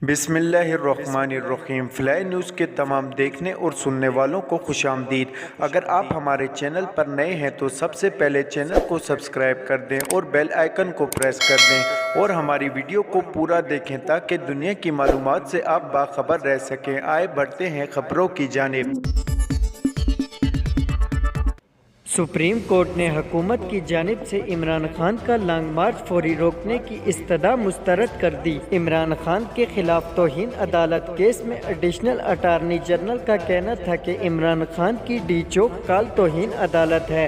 بسم اللہ الرحمن الرحیم۔ فلائی نیوز کے تمام دیکھنے اور سننے والوں کو خوش آمدید۔ اگر آپ ہمارے چینل پر نئے ہیں تو سب سے پہلے چینل کو سبسکرائب کر دیں اور بیل آئیکن کو پریس کر دیں اور ہماری ویڈیو کو پورا دیکھیں تاکہ دنیا کی معلومات سے آپ باخبر رہ سکیں۔ آئے بڑھتے ہیں خبروں کی جانب۔ سپریم کورٹ نے حکومت کی جانب سے عمران خان کا لانگ مارچ فوری روکنے کی استدعا مسترد کر دی۔ عمران خان کے خلاف توہین عدالت کیس میں ایڈیشنل اٹارنی جنرل کا کہنا تھا کہ عمران خان کی ڈی چوک کال توہین عدالت ہے۔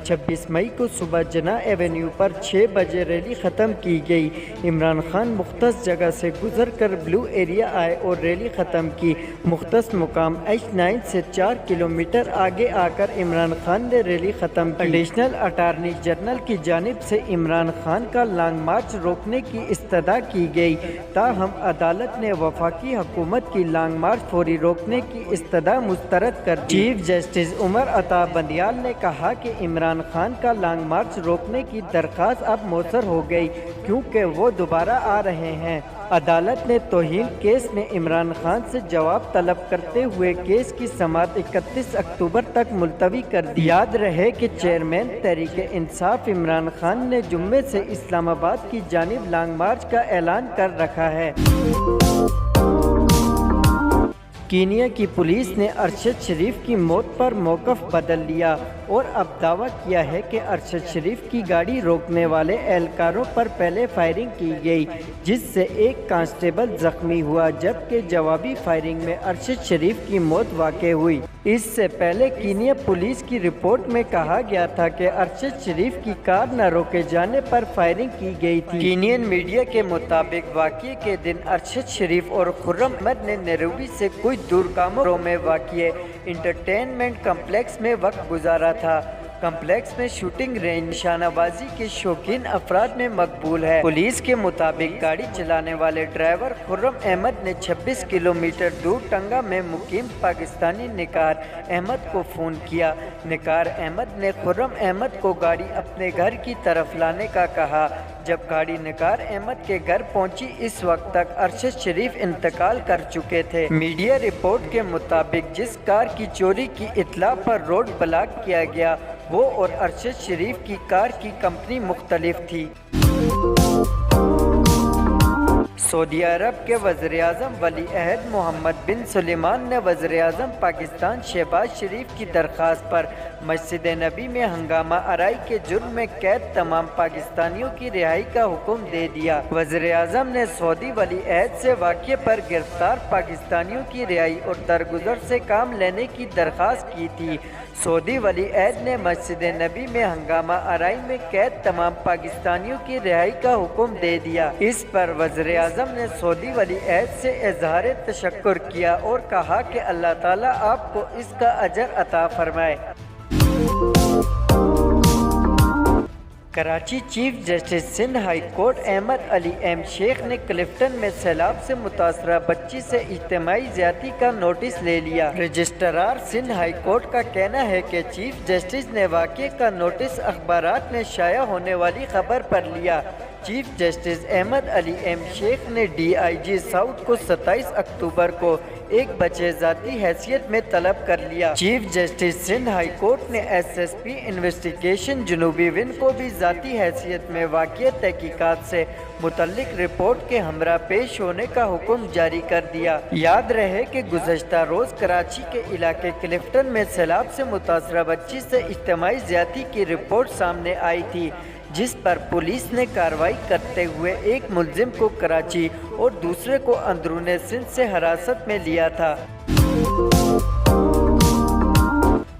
26 مئی کو صبح جناح ایونیو پر 6 بجے ریلی ختم کی گئی۔ عمران خان مختص جگہ سے گزر کر بلو ایریا آئے اور ریلی ختم کی۔ مختص مقام H9 سے 4 کلومیٹر آگے آ کر عمران خان نے ریلی ختم کی۔ ایڈیشنل اٹارنی جنرل کی جانب سے عمران خان کا لانگ مارچ روکنے کی استدعا کی گئی، تاہم عدالت نے وفاقی حکومت کی لانگ مارچ فوری روکنے کی استدعا مسترد کر دی۔ چیف جسٹس عمر عطا بندیال نے کہا کہ عمران خان کا لانگ مارچ روکنے کی درخواست اب موثر ہو گئی کیونکہ وہ دوبارہ آ رہے ہیں۔ عدالت نے توہین کیس میں عمران خان سے جواب طلب کرتے ہوئے کیس کی سماعت 31 اکتوبر تک ملتوی کر دی۔ یاد رہے کہ چیئرمین تحریک انصاف عمران خان نے جمعے سے اسلام آباد کی جانب لانگ مارچ کا اعلان کر رکھا ہے۔ کینیا کی پولیس نے ارشد شریف کی موت پر موقف بدل لیا اور اب دعویٰ کیا ہے کہ ارشد شریف کی گاڑی روکنے والے اہلکاروں پر پہلے فائرنگ کی گئی، جس سے ایک کانسٹیبل زخمی ہوا جبکہ جوابی فائرنگ میں ارشد شریف کی موت واقع ہوئی۔ اس سے پہلے کینیا پولیس کی رپورٹ میں کہا گیا تھا کہ ارشد شریف کی کار نہ روکے جانے پر فائرنگ کی گئی تھی۔ کینین میڈیا کے مطابق واقعے کے دن ارشد شریف اور خرم احمد نے نیروبی سے کچھ دور کامروں میں واقع انٹرٹینمنٹ کمپلیکس میں وقت گزارا تھا۔ کمپلیکس میں شوٹنگ رینج نشانہ بازی کے شوقین افراد میں مقبول ہے۔ پولیس کے مطابق گاڑی چلانے والے ڈرائیور خرم احمد نے 26 کلومیٹر دور ٹنگا میں مقیم پاکستانی نکار احمد کو فون کیا۔ نکار احمد نے خرم احمد کو گاڑی اپنے گھر کی طرف لانے کا کہا۔ جب گاڑی نکار احمد کے گھر پہنچی اس وقت تک ارشد شریف انتقال کر چکے تھے۔ میڈیا رپورٹ کے مطابق جس کار کی چوری کی اطلاع پر روڈ بلاک کیا گیا وہ اور ارشد شریف کی کار کی کمپنی مختلف تھی۔ سعودی عرب کے وزیراعظم ولی عہد محمد بن سلمان نے وزیراعظم پاکستان شہباز شریف کی درخواست پر مسجد نبی میں ہنگامہ آرائی کے جرم میں قید تمام پاکستانیوں کی رہائی کا حکم دے دیا۔ وزیراعظم نے سعودی ولی عہد سے واقعے پر گرفتار پاکستانیوں کی رہائی اور درگزر سے کام لینے کی درخواست کی تھی۔ سعودی ولی عہد نے مسجد نبی میں ہنگامہ آرائی میں قید تمام پاکستانیوں کی رہائی کا حکم دے دیا۔ اس پر وزیراعظم نے سعودی ولی عہد سے اظہار تشکر کیا اور کہا کہ اللہ تعالیٰ آپ کو اس کا اجر عطا فرمائے۔ Karachi chief justice Sindh high court Ahmed Ali M Sheikh نے کلفٹن میں سیلاب سے متاثرہ بچی سے اجتماعی زیادتی کا نوٹس لے لیا۔ رجسٹرار سندھ ہائی کورٹ کا کہنا ہے کہ چیف جسٹس نے واقعے کا نوٹس اخبارات میں شائع ہونے والی خبر پر لیا۔ Chief justice Ahmad Ali M Sheikh نے ڈی آئی جی ساؤتھ کو 27 اکتوبر کو 1 بجے ذاتی حیثیت میں طلب کر لیا۔ Chief justice Sindh high court نے ایس ایس پی انویسٹیگیشن جنوبی ون کو بھی ذاتی حیثیت میں واقعہ تحقیقات سے متعلق رپورٹ کے ہمراہ پیش ہونے کا حکم جاری کر دیا۔ یاد رہے کہ گزشتہ روز کراچی کے علاقے کلفٹن میں سیلاب سے متاثرہ بچی سے اجتماعی زیادتی کی رپورٹ سامنے آئی تھی، جس پر پولیس نے کارروائی کرتے ہوئے ایک ملزم کو کراچی اور دوسرے کو اندرون سندھ سے حراست میں لیا تھا۔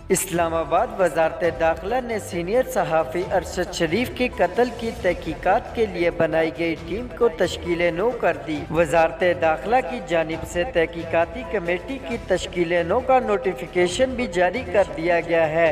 اسلام آباد وزارت داخلہ نے سینئر صحافی ارشد شریف کے قتل کی تحقیقات کے لیے بنائی گئی ٹیم کو تشکیل نو کر دی۔ وزارت داخلہ کی جانب سے تحقیقاتی کمیٹی کی تشکیل نو کا نوٹیفیکیشن بھی جاری کر دیا گیا ہے۔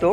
2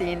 3